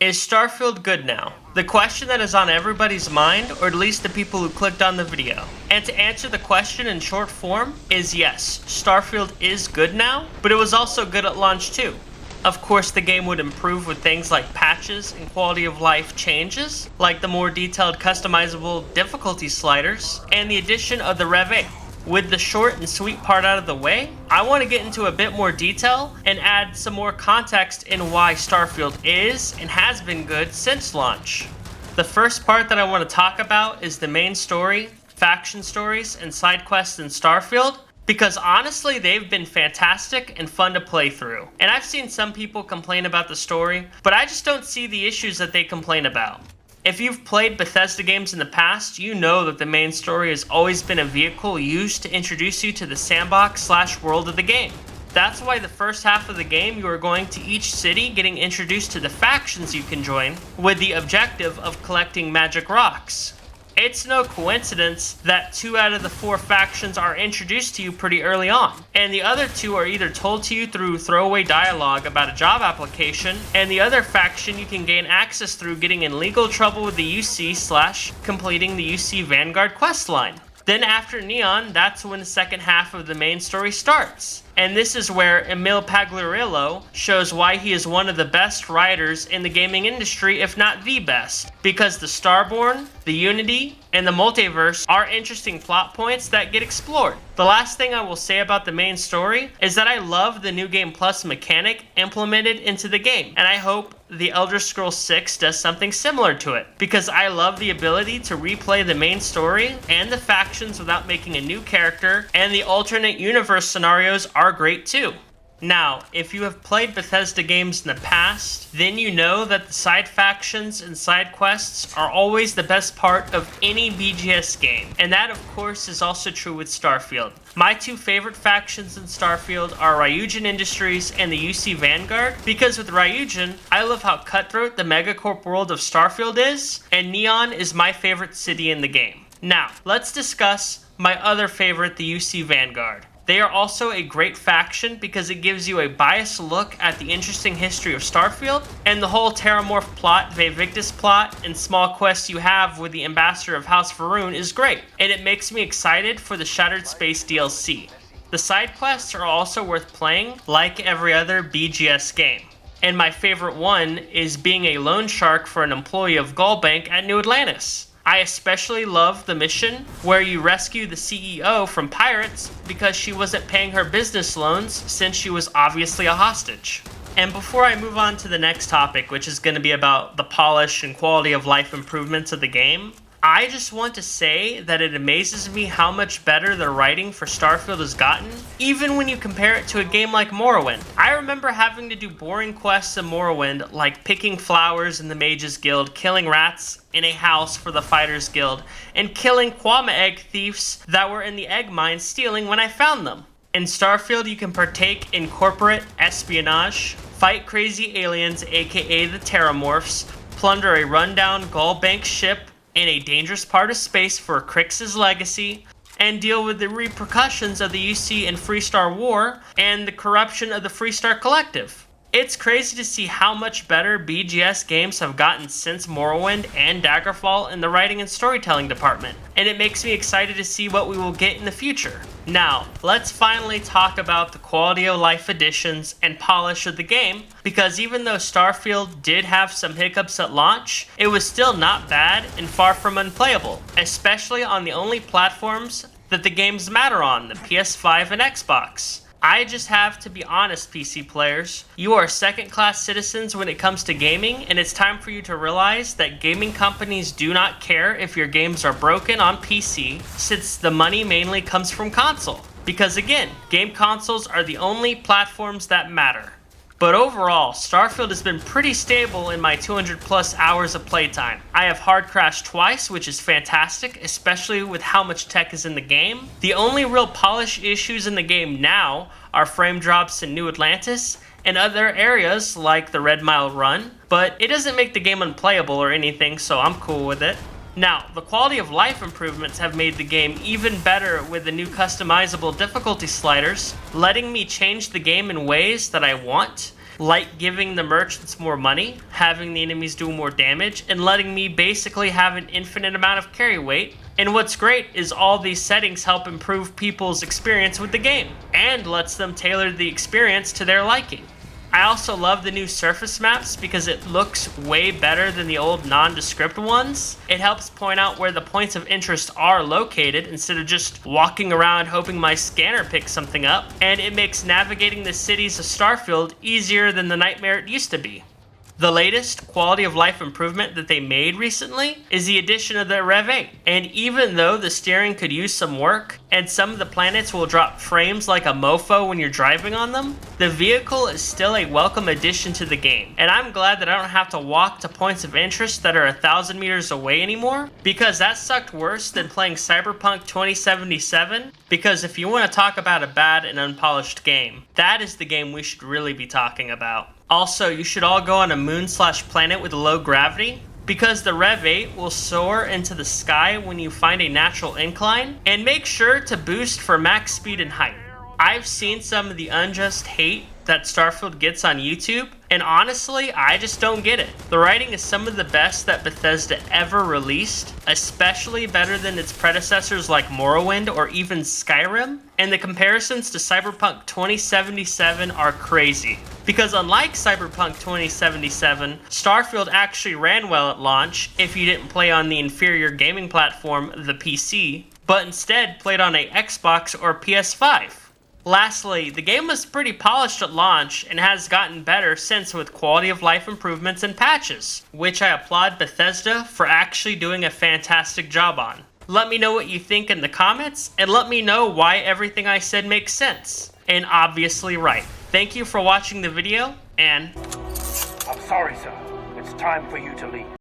Is Starfield good now? The question that is on everybody's mind, or at least the people who clicked on the video. And to answer the question in short form is yes, Starfield is good now, but it was also good at launch too. Of course, the game would improve with things like patches and quality of life changes, like the more detailed customizable difficulty sliders, and the addition of the Rev 8. With the short and sweet part out of the way, I want to get into a bit more detail and add some more context in why Starfield is and has been good since launch. The first part that I want to talk about is the main story, faction stories, and side quests in Starfield, because honestly they've been fantastic and fun to play through. And I've seen some people complain about the story, but I just don't see the issues that they complain about. If you've played Bethesda games in the past, you know that the main story has always been a vehicle used to introduce you to the sandbox/world of the game. That's why the first half of the game you are going to each city getting introduced to the factions you can join with the objective of collecting magic rocks. It's no coincidence that 2 out of the 4 factions are introduced to you pretty early on, and the other 2 are either told to you through throwaway dialogue about a job application, and the other faction you can gain access through getting in legal trouble with the UC/completing the UC Vanguard questline. Then after Neon, that's when the second half of the main story starts. And this is where Emil Pagliarillo shows why he is one of the best writers in the gaming industry, if not the best. Because the Starborn, the Unity, and the multiverse are interesting plot points that get explored. The last thing I will say about the main story is that I love the New Game Plus mechanic implemented into the game, and I hope the Elder Scrolls 6 does something similar to it, because I love the ability to replay the main story and the factions without making a new character, and the alternate universe scenarios are great too. Now, if you have played Bethesda games in the past, then you know that the side factions and side quests are always the best part of any BGS game. And that, of course, is also true with Starfield. My 2 favorite factions in Starfield are Ryujin Industries and the UC Vanguard, because with Ryujin, I love how cutthroat the megacorp world of Starfield is, and Neon is my favorite city in the game. Now, let's discuss my other favorite, the UC Vanguard. They are also a great faction because it gives you a biased look at the interesting history of Starfield, and the whole Terramorph plot, Vivictus plot, and small quests you have with the Ambassador of House Faroon is great, and it makes me excited for the Shattered Space DLC. The side quests are also worth playing, like every other BGS game. And my favorite one is being a loan shark for an employee of Gullbank at New Atlantis. I especially love the mission where you rescue the CEO from pirates because she wasn't paying her business loans since she was obviously a hostage. And before I move on to the next topic, which is going to be about the polish and quality of life improvements of the game, I just want to say that it amazes me how much better the writing for Starfield has gotten, even when you compare it to a game like Morrowind. I remember having to do boring quests in Morrowind, like picking flowers in the Mages Guild, killing rats in a house for the Fighters Guild, and killing Kwama egg thieves that were in the egg mine stealing when I found them. In Starfield, you can partake in corporate espionage, fight crazy aliens, aka the Terramorphs, plunder a rundown Gullbank ship in a dangerous part of space for Crix's legacy, and deal with the repercussions of the UC and Freestar War and the corruption of the Freestar Collective. It's crazy to see how much better BGS games have gotten since Morrowind and Daggerfall in the writing and storytelling department, and it makes me excited to see what we will get in the future. Now, let's finally talk about the quality of life additions and polish of the game, because even though Starfield did have some hiccups at launch, it was still not bad and far from unplayable, especially on the only platforms that the games matter on, the PS5 and Xbox. I just have to be honest, PC players. You are second-class citizens when it comes to gaming, and it's time for you to realize that gaming companies do not care if your games are broken on PC, since the money mainly comes from console. Because again, game consoles are the only platforms that matter. But overall, Starfield has been pretty stable in my 200 plus hours of playtime. I have hard crashed twice, which is fantastic, especially with how much tech is in the game. The only real polish issues in the game now are frame drops in New Atlantis and other areas like the Red Mile Run, but it doesn't make the game unplayable or anything, so I'm cool with it. Now, the quality of life improvements have made the game even better with the new customizable difficulty sliders, letting me change the game in ways that I want, like giving the merchants more money, having the enemies do more damage, and letting me basically have an infinite amount of carry weight. And what's great is all these settings help improve people's experience with the game, and lets them tailor the experience to their liking. I also love the new surface maps because it looks way better than the old nondescript ones. It helps point out where the points of interest are located instead of just walking around hoping my scanner picks something up, and it makes navigating the cities of Starfield easier than the nightmare it used to be. The latest quality of life improvement that they made recently is the addition of the Rev 8. And even though the steering could use some work, and some of the planets will drop frames like a mofo when you're driving on them, the vehicle is still a welcome addition to the game. And I'm glad that I don't have to walk to points of interest that are 1,000 meters away anymore, because that sucked worse than playing Cyberpunk 2077. Because if you want to talk about a bad and unpolished game, that is the game we should really be talking about. Also, you should all go on a moon/planet with low gravity, because the Rev 8 will soar into the sky when you find a natural incline, and make sure to boost for max speed and height. I've seen some of the unjust hate that Starfield gets on YouTube, and honestly, I just don't get it. The writing is some of the best that Bethesda ever released, especially better than its predecessors like Morrowind or even Skyrim, and the comparisons to Cyberpunk 2077 are crazy. Because unlike Cyberpunk 2077, Starfield actually ran well at launch if you didn't play on the inferior gaming platform, the PC, but instead played on a Xbox or PS5. Lastly, the game was pretty polished at launch and has gotten better since with quality of life improvements and patches, which I applaud Bethesda for actually doing a fantastic job on. Let me know what you think in the comments, and let me know why everything I said makes sense, and obviously right. Thank you for watching the video, and... I'm sorry, sir. It's time for you to leave.